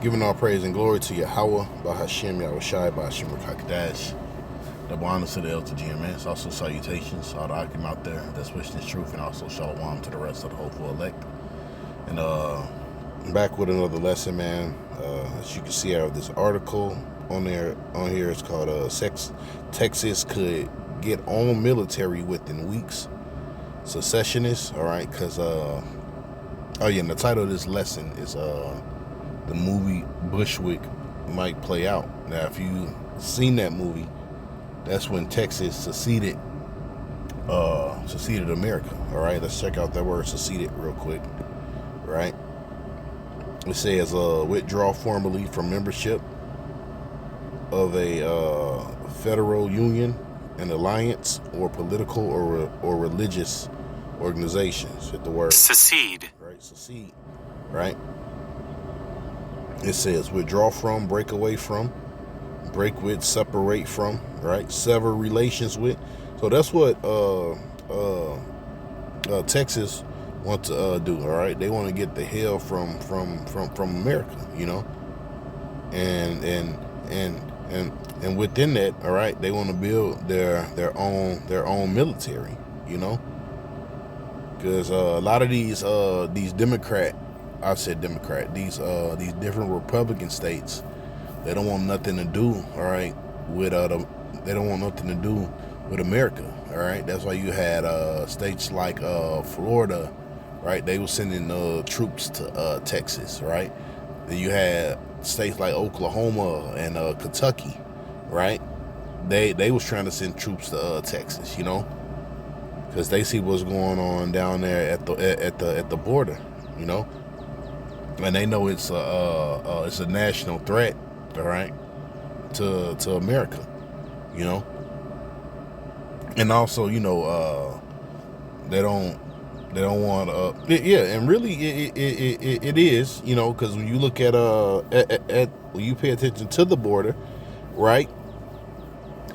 Giving all praise and glory to Yahweh, Bahashem, Yahushai, Bahashem, Rakakadash. Double honors to the El to GMS. Also salutations to all the Akim out there that's wishing this truth, and also shalom to the rest of the hopeful elect. And I'm back with another lesson, man. As you can see out of this article on here, it's called Texas could get on military within weeks. Secessionists, all right, because and the title of this lesson is the movie Bushwick might play out. Now, if you seen that movie, that's when Texas seceded America. All right, let's check out that word seceded real quick. Right, it says withdraw formally from membership of a federal union, an alliance, or political or religious organizations. Hit the word secede. Right, secede. Right. It says withdraw from, break away from, break with, separate from, right? Sever relations with. So that's what Texas want to do. All right, they want to get the hell from America, you know, and within that, all right, they want to build their own military, you know, because a lot of these Democrat. I said Democrat. These different Republican states, they don't want nothing to do, all right, with they don't want nothing to do with America, all right. That's why you had states like Florida, right? They were sending troops to Texas, right? Then you had states like Oklahoma and Kentucky, right? They was trying to send troops to Texas, you know, because they see what's going on down there at the border, you know. And they know it's a national threat, all right, to America, you know. And also, you know, they don't want and really it is, you know, because when you look at when you pay attention to the border, right?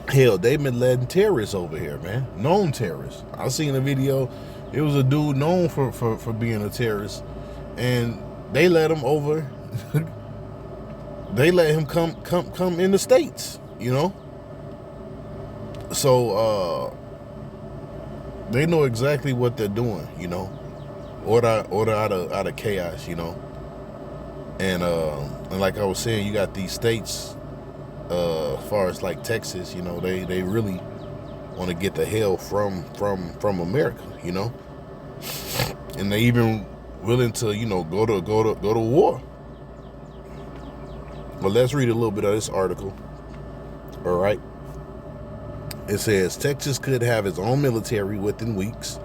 Hell, they've been letting terrorists over here, man. Known terrorists. I seen a video. It was a dude known for being a terrorist, and they let him over. They let him come in the States, you know. So they know exactly what they're doing, you know. Order out of chaos, you know. And like I was saying, you got these states, as far as like Texas, you know, they really want to get the hell from America, you know. And they even willing to, you know, go to war. But let's read a little bit of this article. All right. It says Texas could have its own military within weeks.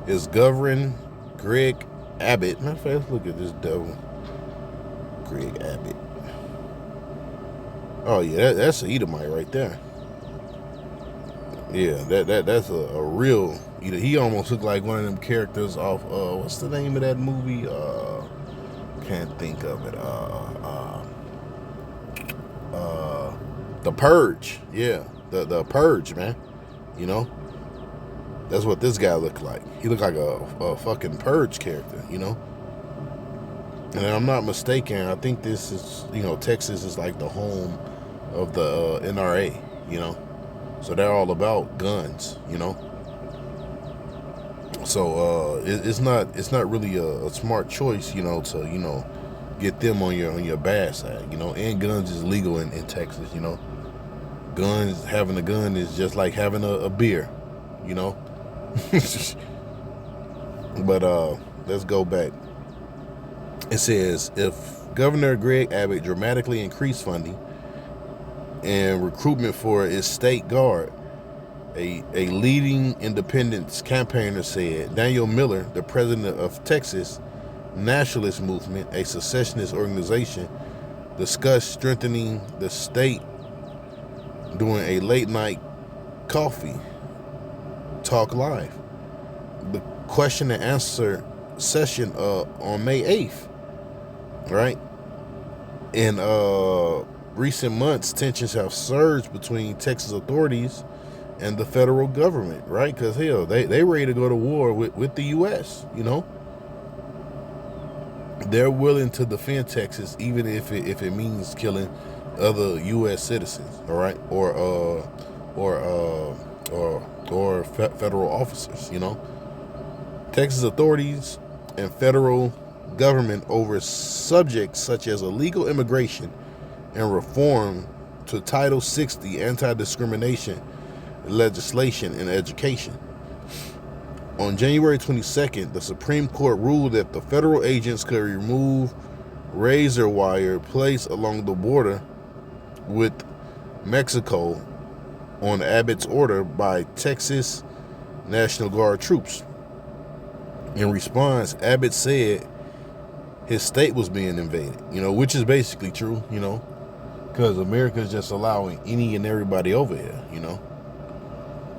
Is Governor Greg Abbott? Matter of fact, look at this devil. Greg Abbott. Oh yeah, that's an Edomite right there. Yeah, that's a real. He almost looked like one of them characters off. What's the name of that movie? Can't think of it. The Purge. Yeah, the Purge, man. You know, that's what this guy looked like. He looked like a fucking Purge character. You know, and if I'm not mistaken, I think this is, you know, Texas is like the home of the NRA. You know, so they're all about guns. You know. So it's not really a smart choice, you know, to, you know, get them on your bad side, you know. And guns is legal in Texas, you know. Having a gun is just like having a beer, you know. But let's go back. It says if Governor Greg Abbott dramatically increased funding and recruitment for his state guard, a leading independence campaigner said. Daniel Miller, the president of Texas Nationalist Movement, a secessionist organization, discussed strengthening the state during a late night coffee talk live. The question and answer session on May 8th, right? In recent months, tensions have surged between Texas authorities and the federal government, right? Because hell, they ready to go to war with the U.S., you know. they're willing to defend Texas, even if it means killing other U.S. citizens, all right, or federal officers. Texas authorities and federal government over subjects such as illegal immigration and reform to Title 60 anti-discrimination legislation in education. On January 22nd, the Supreme Court ruled that the federal agents could remove razor wire placed along the border with Mexico on Abbott's order by Texas National Guard troops. In response, Abbott said his state was being invaded, which is basically true, because America is just allowing any and everybody over here,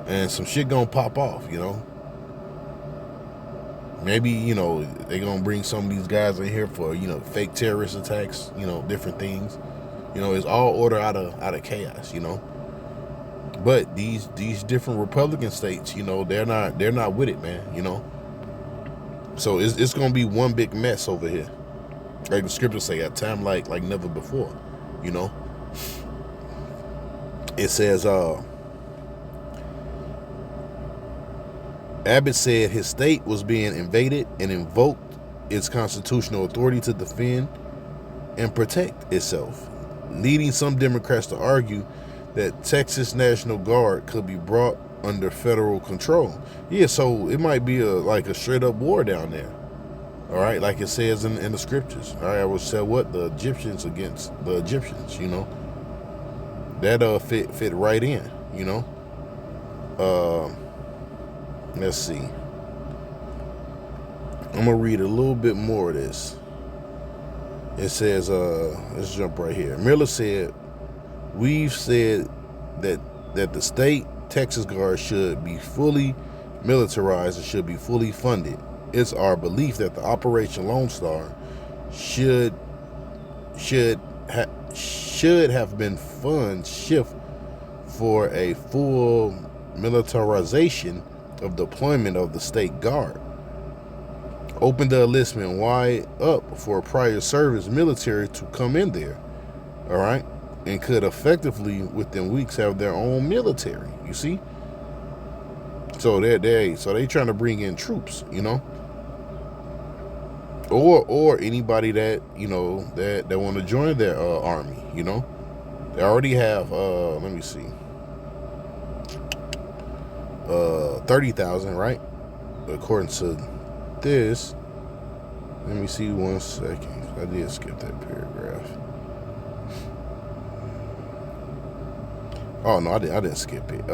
and some shit gonna pop off, Maybe, they gonna bring some of these guys in here for, fake terrorist attacks, different things. It's all order out of chaos, But these different Republican states, they're not with it, man, So it's gonna be one big mess over here. Like the scriptures say, at a time like never before, It says, Abbott said his state was being invaded and invoked its constitutional authority to defend and protect itself, leading some Democrats to argue that Texas National Guard could be brought under federal control. Yeah, so it might be a straight up war down there. All right, like it says in the scriptures. All right, I will say what the Egyptians against the Egyptians. That fit right in. Let's see. I'm gonna read a little bit more of this. It says, let's jump right here. Miller said, "We've said that the state Texas Guard should be fully militarized and should be fully funded. It's our belief that the Operation Lone Star should have been funds shift for a full militarization of deployment of the state guard. Open the enlistment wide up for prior service military to come in there, all right, and could effectively within weeks have their own military. You see, so they trying to bring in troops, or anybody that that want to join their army. They already have let me see, 30,000, right? According to this, let me see 1 second. I did skip that paragraph. Oh no, I didn't skip it.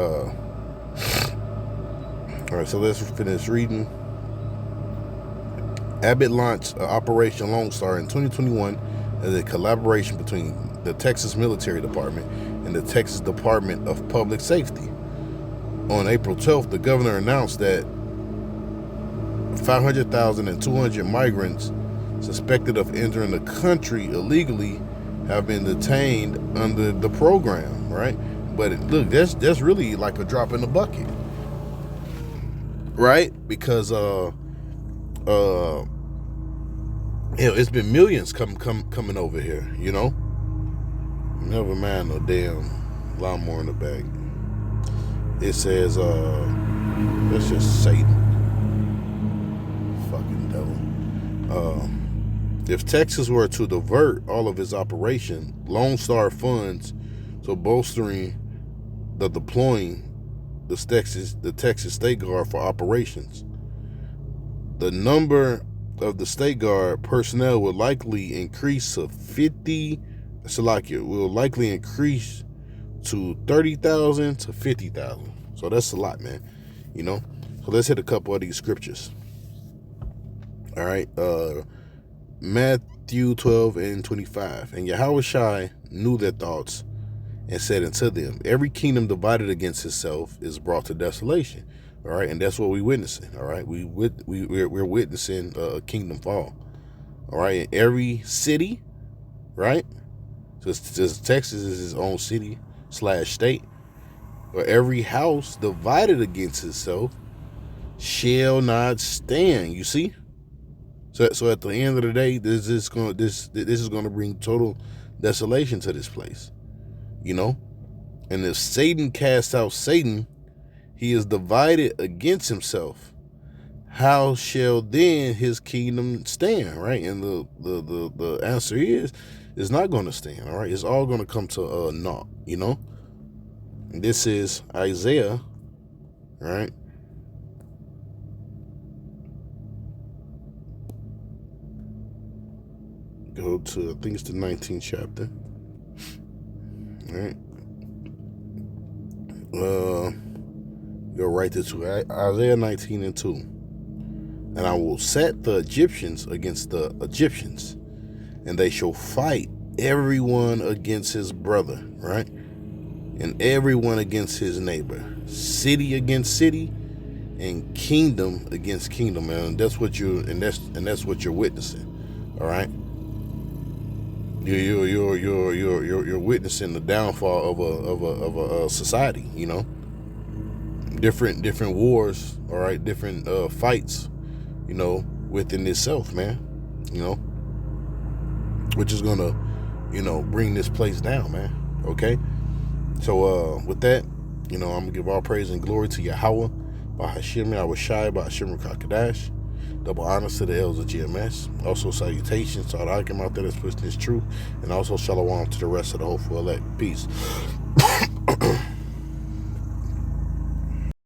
All right, so let's finish reading. Abbott launched Operation Lone Star in 2021 as a collaboration between the Texas Military Department and the Texas Department of Public Safety. On April 12th, the governor announced that 500,200 migrants suspected of entering the country illegally have been detained under the program, right? But look, that's really like a drop in the bucket, right? Because it's been millions coming over here, Never mind no damn lawnmower in the back. It says, that's just Satan. Fucking devil. If Texas were to divert all of its operation, Lone Star funds, so bolstering the deploying the Texas State Guard for operations, the number of the State Guard personnel will likely increase to 30,000 to 50,000. So that's a lot, man. So let's hit a couple of these scriptures. All right. Matthew 12:25. And Yahushua knew their thoughts and said unto them, every kingdom divided against itself is brought to desolation. All right. And that's what we're witnessing. All right. We're witnessing a kingdom fall. All right. In every city, right? Just Texas is its own city / state. Or every house divided against itself shall not stand. You see? So at the end of the day, this is going to bring total desolation to this place, you know. And if Satan casts out Satan, he is divided against himself. How shall then his kingdom stand? Right, and the answer is, it's not going to stand. All right, it's all going to come to naught. You know. This is Isaiah, right? Go to, I think it's the 19th chapter. All right. Go right to Isaiah 19:2. And I will set the Egyptians against the Egyptians, and they shall fight everyone against his brother, right? And everyone against his neighbor, city against city, and kingdom against kingdom, man. That's what that's what you're witnessing. All right. You're witnessing the downfall of a society. You know, different wars. All right, different fights. You know, within itself, man. You know, which is gonna, bring this place down, man. Okay. So with that, I'm gonna give all praise and glory to Yahweh, Bahashim Yahushai, Bahashim Kakadash. Double honors to the elders of GMS. Also salutations to all the Akim out there that's pushing this truth. And also shalom to the rest of the hopeful elect. Peace.